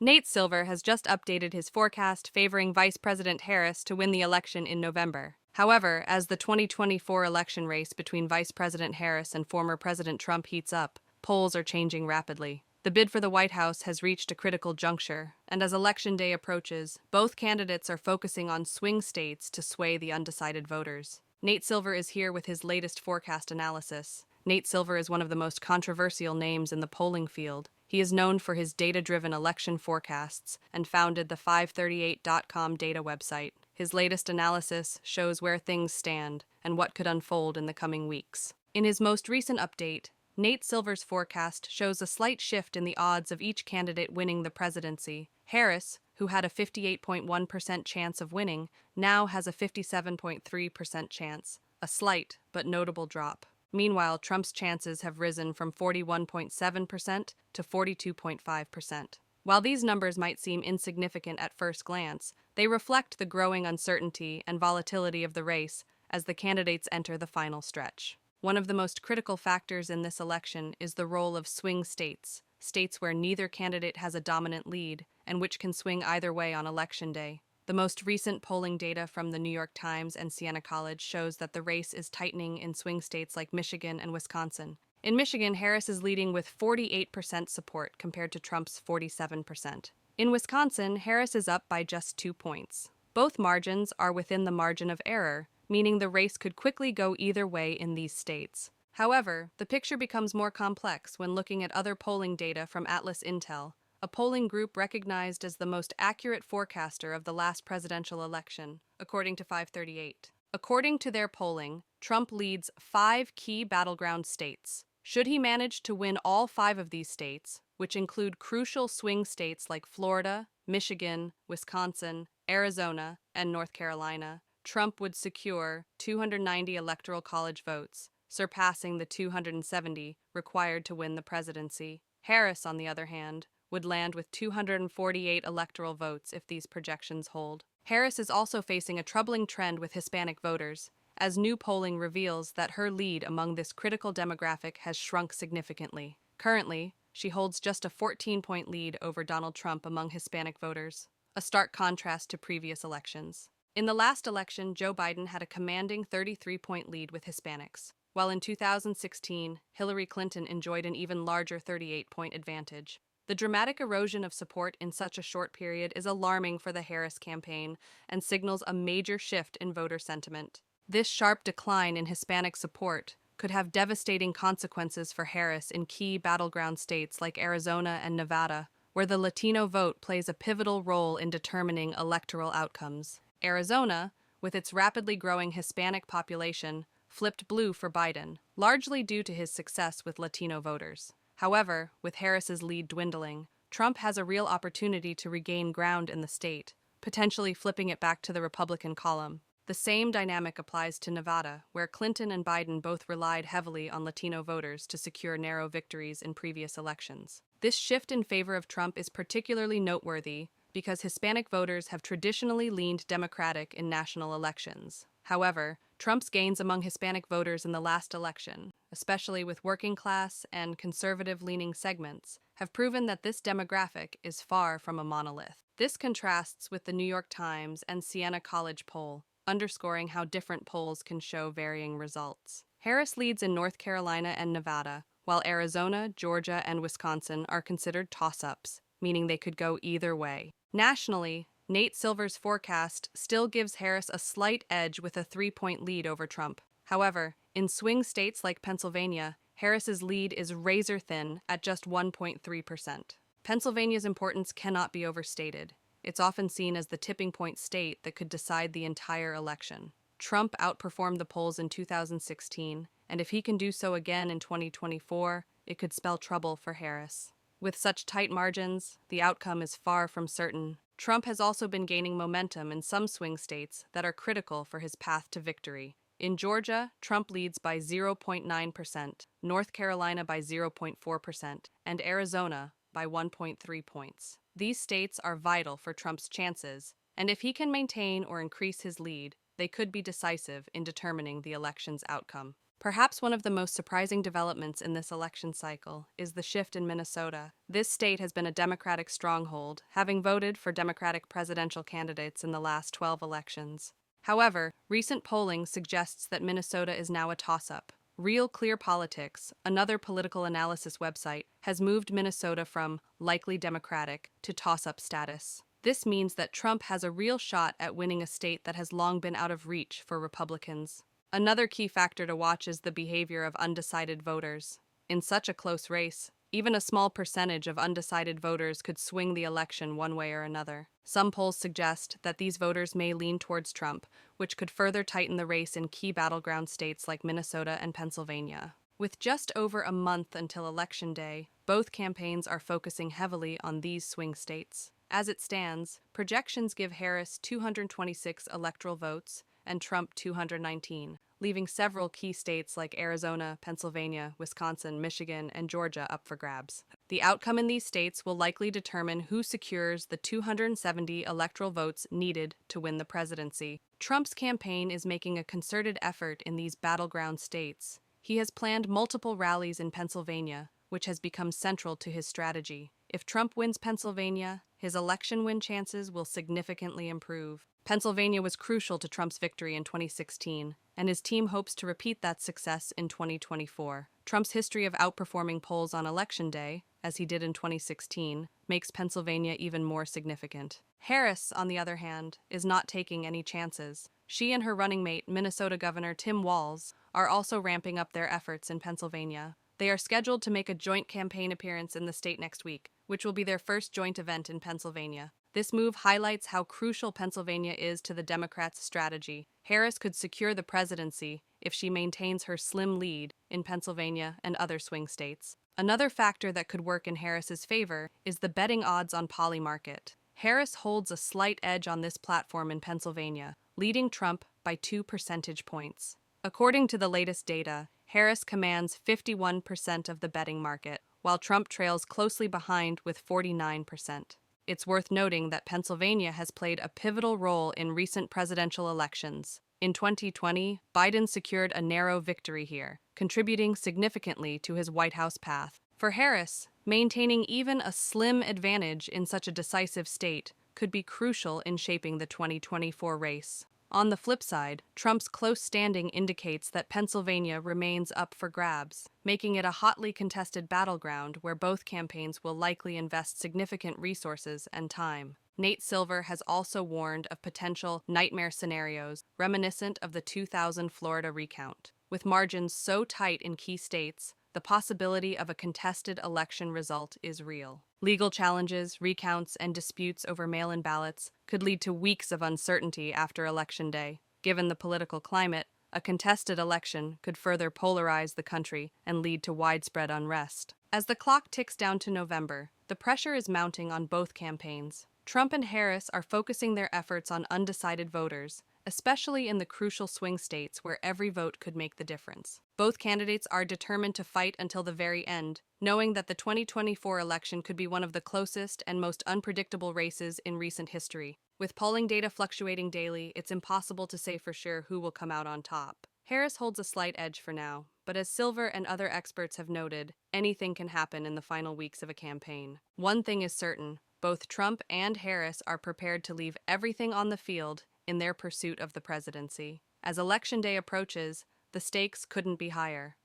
Nate Silver has just updated his forecast favoring Vice President Harris to win the election in November. However, as the 2024 election race between Vice President Harris and former President Trump heats up, polls are changing rapidly. The bid for the White House has reached a critical juncture, and as Election Day approaches, both candidates are focusing on swing states to sway the undecided voters. Nate Silver is here with his latest forecast analysis. Nate Silver is one of the most controversial names in the polling field. He is known for his data-driven election forecasts and founded the FiveThirtyEight.com data website. His latest analysis shows where things stand and what could unfold in the coming weeks. In his most recent update, Nate Silver's forecast shows a slight shift in the odds of each candidate winning the presidency. Harris, who had a 58.1% chance of winning, now has a 57.3% chance, a slight but notable drop. Meanwhile, Trump's chances have risen from 41.7% to 42.5%. While these numbers might seem insignificant at first glance, they reflect the growing uncertainty and volatility of the race as the candidates enter the final stretch. One of the most critical factors in this election is the role of swing states, states where neither candidate has a dominant lead and which can swing either way on Election Day. The most recent polling data from the New York Times and Siena College shows that the race is tightening in swing states like Michigan and Wisconsin. In Michigan, Harris is leading with 48% support compared to Trump's 47%. In Wisconsin, Harris is up by just 2 points. Both margins are within the margin of error, meaning the race could quickly go either way in these states. However, the picture becomes more complex when looking at other polling data from Atlas Intel, a polling group recognized as the most accurate forecaster of the last presidential election, according to FiveThirtyEight. According to their polling, Trump leads 5 key battleground states. Should he manage to win all 5 of these states, which include crucial swing states like Florida, Michigan, Wisconsin, Arizona, and North Carolina, Trump would secure 290 electoral college votes, surpassing the 270 required to win the presidency. Harris, on the other hand, would land with 248 electoral votes if these projections hold. Harris is also facing a troubling trend with Hispanic voters, as new polling reveals that her lead among this critical demographic has shrunk significantly. Currently, she holds just a 14-point lead over Donald Trump among Hispanic voters, a stark contrast to previous elections. In the last election, Joe Biden had a commanding 33-point lead with Hispanics, while in 2016, Hillary Clinton enjoyed an even larger 38-point advantage. The dramatic erosion of support in such a short period is alarming for the Harris campaign and signals a major shift in voter sentiment. This sharp decline in Hispanic support could have devastating consequences for Harris in key battleground states like Arizona and Nevada, where the Latino vote plays a pivotal role in determining electoral outcomes. Arizona, with its rapidly growing Hispanic population, flipped blue for Biden, largely due to his success with Latino voters. However, with Harris's lead dwindling, Trump has a real opportunity to regain ground in the state, potentially flipping it back to the Republican column. The same dynamic applies to Nevada, where Clinton and Biden both relied heavily on Latino voters to secure narrow victories in previous elections. This shift in favor of Trump is particularly noteworthy because Hispanic voters have traditionally leaned Democratic in national elections. However, Trump's gains among Hispanic voters in the last election, especially with working-class and conservative-leaning segments, have proven that this demographic is far from a monolith. This contrasts with the New York Times and Siena College poll, underscoring how different polls can show varying results. Harris leads in North Carolina and Nevada, while Arizona, Georgia, and Wisconsin are considered toss-ups, meaning they could go either way. Nationally, Nate Silver's forecast still gives Harris a slight edge with a 3-point lead over Trump. However, in swing states like Pennsylvania, Harris's lead is razor-thin at just 1.3%. Pennsylvania's importance cannot be overstated. It's often seen as the tipping point state that could decide the entire election. Trump outperformed the polls in 2016, and if he can do so again in 2024, it could spell trouble for Harris. With such tight margins, the outcome is far from certain. Trump has also been gaining momentum in some swing states that are critical for his path to victory. In Georgia, Trump leads by 0.9%, North Carolina by 0.4%, and Arizona by 1.3 points. These states are vital for Trump's chances, and if he can maintain or increase his lead, they could be decisive in determining the election's outcome. Perhaps one of the most surprising developments in this election cycle is the shift in Minnesota. This state has been a Democratic stronghold, having voted for Democratic presidential candidates in the last 12 elections. However, recent polling suggests that Minnesota is now a toss-up. Real Clear Politics, another political analysis website, has moved Minnesota from likely Democratic to toss-up status. This means that Trump has a real shot at winning a state that has long been out of reach for Republicans. Another key factor to watch is the behavior of undecided voters. In such a close race, even a small percentage of undecided voters could swing the election one way or another. Some polls suggest that these voters may lean towards Trump, which could further tighten the race in key battleground states like Minnesota and Pennsylvania. With just over a month until Election Day, both campaigns are focusing heavily on these swing states. As it stands, projections give Harris 226 electoral votes and Trump 219, leaving several key states like Arizona, Pennsylvania, Wisconsin, Michigan, and Georgia up for grabs. The outcome in these states will likely determine who secures the 270 electoral votes needed to win the presidency. Trump's campaign is making a concerted effort in these battleground states. He has planned multiple rallies in Pennsylvania, which has become central to his strategy. If Trump wins Pennsylvania, his election win chances will significantly improve. Pennsylvania was crucial to Trump's victory in 2016, and his team hopes to repeat that success in 2024. Trump's history of outperforming polls on Election Day, as he did in 2016, makes Pennsylvania even more significant. Harris, on the other hand, is not taking any chances. She and her running mate, Minnesota Governor Tim Walz, are also ramping up their efforts in Pennsylvania. They are scheduled to make a joint campaign appearance in the state next week, which will be their first joint event in Pennsylvania. This move highlights how crucial Pennsylvania is to the Democrats' strategy. Harris could secure the presidency if she maintains her slim lead in Pennsylvania and other swing states. Another factor that could work in Harris's favor is the betting odds on Polymarket. Harris holds a slight edge on this platform in Pennsylvania, leading Trump by 2 percentage points. According to the latest data, Harris commands 51% of the betting market, while Trump trails closely behind with 49%. It's worth noting that Pennsylvania has played a pivotal role in recent presidential elections. In 2020, Biden secured a narrow victory here, contributing significantly to his White House path. For Harris, maintaining even a slim advantage in such a decisive state could be crucial in shaping the 2024 race. On the flip side, Trump's close standing indicates that Pennsylvania remains up for grabs, making it a hotly contested battleground where both campaigns will likely invest significant resources and time. Nate Silver has also warned of potential nightmare scenarios reminiscent of the 2000 Florida recount. With margins so tight in key states, the possibility of a contested election result is real. Legal challenges, recounts, and disputes over mail-in ballots could lead to weeks of uncertainty after Election Day. Given the political climate, a contested election could further polarize the country and lead to widespread unrest. As the clock ticks down to November, the pressure is mounting on both campaigns. Trump and Harris are focusing their efforts on undecided voters, especially in the crucial swing states where every vote could make the difference. Both candidates are determined to fight until the very end, knowing that the 2024 election could be one of the closest and most unpredictable races in recent history. With polling data fluctuating daily, it's impossible to say for sure who will come out on top. Harris holds a slight edge for now, but as Silver and other experts have noted, anything can happen in the final weeks of a campaign. One thing is certain, both Trump and Harris are prepared to leave everything on the field in their pursuit of the presidency. As Election Day approaches, the stakes couldn't be higher.